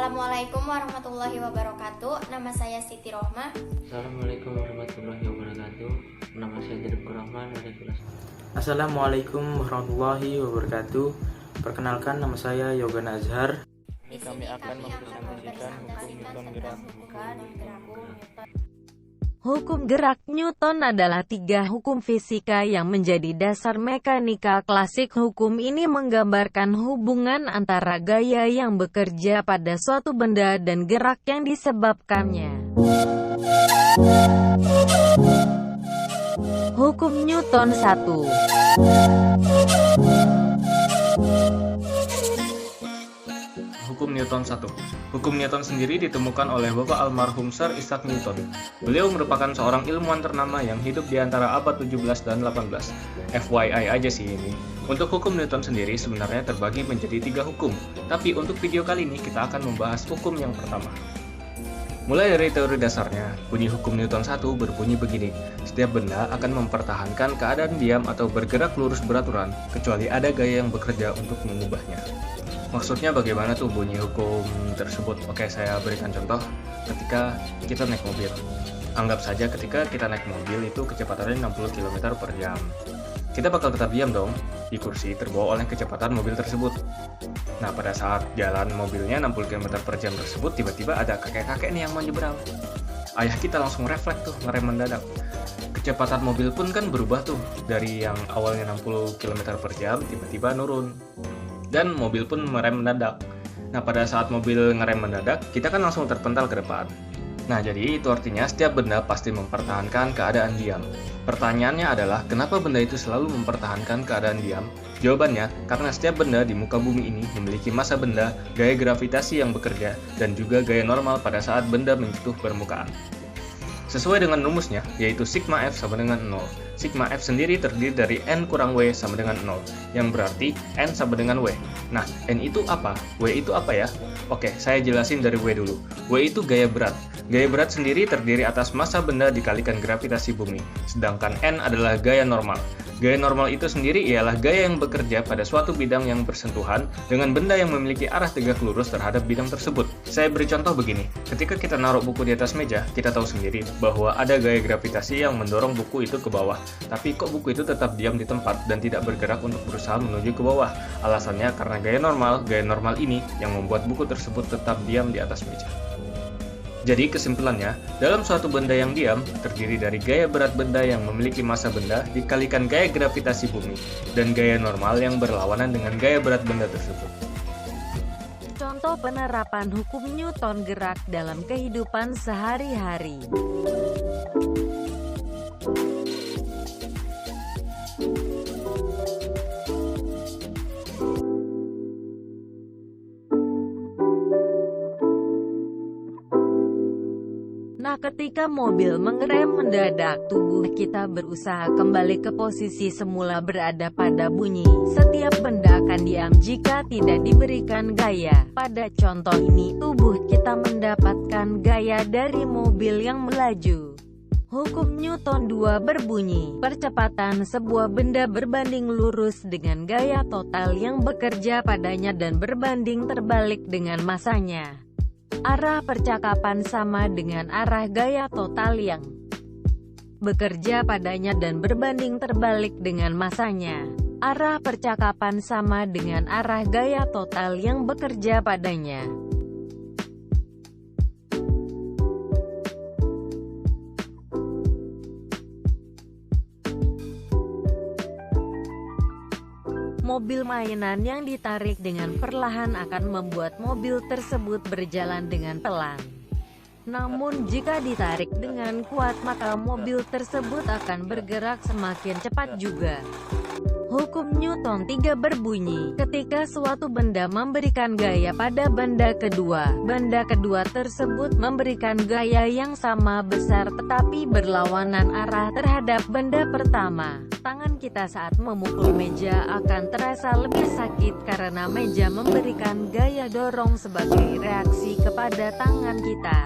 Assalamualaikum warahmatullahi wabarakatuh. Nama saya Siti Rohma. Assalamualaikum warahmatullahi wabarakatuh. Nama saya Jedebur Rahman dari kelas. Assalamualaikum warahmatullahi wabarakatuh. Perkenalkan, nama saya Yogana Azhar. Di sini kami akan mempresentasikan tentang buka dan gerak Newton. Hukum gerak Newton adalah tiga hukum fisika yang menjadi dasar mekanika klasik. Hukum ini menggambarkan hubungan antara gaya yang bekerja pada suatu benda dan gerak yang disebabkannya. Hukum Newton 1. Hukum Newton 1. Hukum Newton sendiri ditemukan oleh Bapak almarhum Sir Isaac Newton. Beliau merupakan seorang ilmuwan ternama yang hidup di antara abad 17 dan 18. FYI aja sih ini. Untuk hukum Newton sendiri sebenarnya terbagi menjadi 3 hukum. Tapi untuk video kali ini kita akan membahas hukum yang pertama. Mulai dari teori dasarnya, bunyi hukum Newton 1 berbunyi begini. Setiap benda akan mempertahankan keadaan diam atau bergerak lurus beraturan, kecuali ada gaya yang bekerja untuk mengubahnya. Maksudnya bagaimana tuh bunyi hukum tersebut? Oke, saya berikan contoh. Ketika kita naik mobil, anggap saja ketika kita naik mobil itu kecepatannya 60 km per jam. Kita bakal tetap diam dong di kursi terbawa oleh kecepatan mobil tersebut. Nah, pada saat jalan mobilnya 60 km per jam tersebut, tiba-tiba ada kakek-kakek nih yang mau nyebrang. Ayah kita langsung refleks tuh, ngerem mendadak. Kecepatan mobil pun kan berubah tuh, dari yang awalnya 60 km per jam, tiba-tiba nurun. Dan mobil pun merem mendadak. Nah, pada saat mobil ngerem mendadak, kita kan langsung terpental ke depan. Nah, jadi itu artinya setiap benda pasti mempertahankan keadaan diam. Pertanyaannya adalah, kenapa benda itu selalu mempertahankan keadaan diam? Jawabannya, karena setiap benda di muka bumi ini memiliki massa benda, gaya gravitasi yang bekerja, dan juga gaya normal pada saat benda menyentuh permukaan. Sesuai dengan rumusnya, yaitu sigma F sama dengan 0. Sigma F sendiri terdiri dari N kurang W sama dengan 0, yang berarti N sama dengan W. Nah, N itu apa? W itu apa ya? Oke, saya jelasin dari W dulu. W itu gaya berat. Gaya berat sendiri terdiri atas massa benda dikalikan gravitasi bumi, sedangkan N adalah gaya normal. Gaya normal itu sendiri ialah gaya yang bekerja pada suatu bidang yang bersentuhan dengan benda yang memiliki arah tegak lurus terhadap bidang tersebut. Saya beri contoh begini, ketika kita naruh buku di atas meja, kita tahu sendiri bahwa ada gaya gravitasi yang mendorong buku itu ke bawah. Tapi kok buku itu tetap diam di tempat dan tidak bergerak untuk berusaha menuju ke bawah? Alasannya karena gaya normal ini yang membuat buku tersebut tetap diam di atas meja. Jadi kesimpulannya, dalam suatu benda yang diam, terdiri dari gaya berat benda yang memiliki massa benda dikalikan gaya gravitasi bumi, dan gaya normal yang berlawanan dengan gaya berat benda tersebut. Contoh penerapan hukum Newton gerak dalam kehidupan sehari-hari. Nah, ketika mobil mengerem mendadak, tubuh kita berusaha kembali ke posisi semula berada pada bunyi. Setiap benda akan diam jika tidak diberikan gaya. Pada contoh ini, tubuh kita mendapatkan gaya dari mobil yang melaju. Hukum Newton 2 berbunyi, percepatan sebuah benda berbanding lurus dengan gaya total yang bekerja padanya dan berbanding terbalik dengan massanya. Arah percakapan sama dengan arah gaya total yang bekerja padanya dan berbanding terbalik dengan massanya. Arah percakapan sama dengan arah gaya total yang bekerja padanya. Mobil mainan yang ditarik dengan perlahan akan membuat mobil tersebut berjalan dengan pelan. Namun jika ditarik dengan kuat maka mobil tersebut akan bergerak semakin cepat juga. Hukum Newton 3 berbunyi, ketika suatu benda memberikan gaya pada benda kedua tersebut memberikan gaya yang sama besar tetapi berlawanan arah terhadap benda pertama. Tangan kita saat memukul meja akan terasa lebih sakit karena meja memberikan gaya dorong sebagai reaksi kepada tangan kita.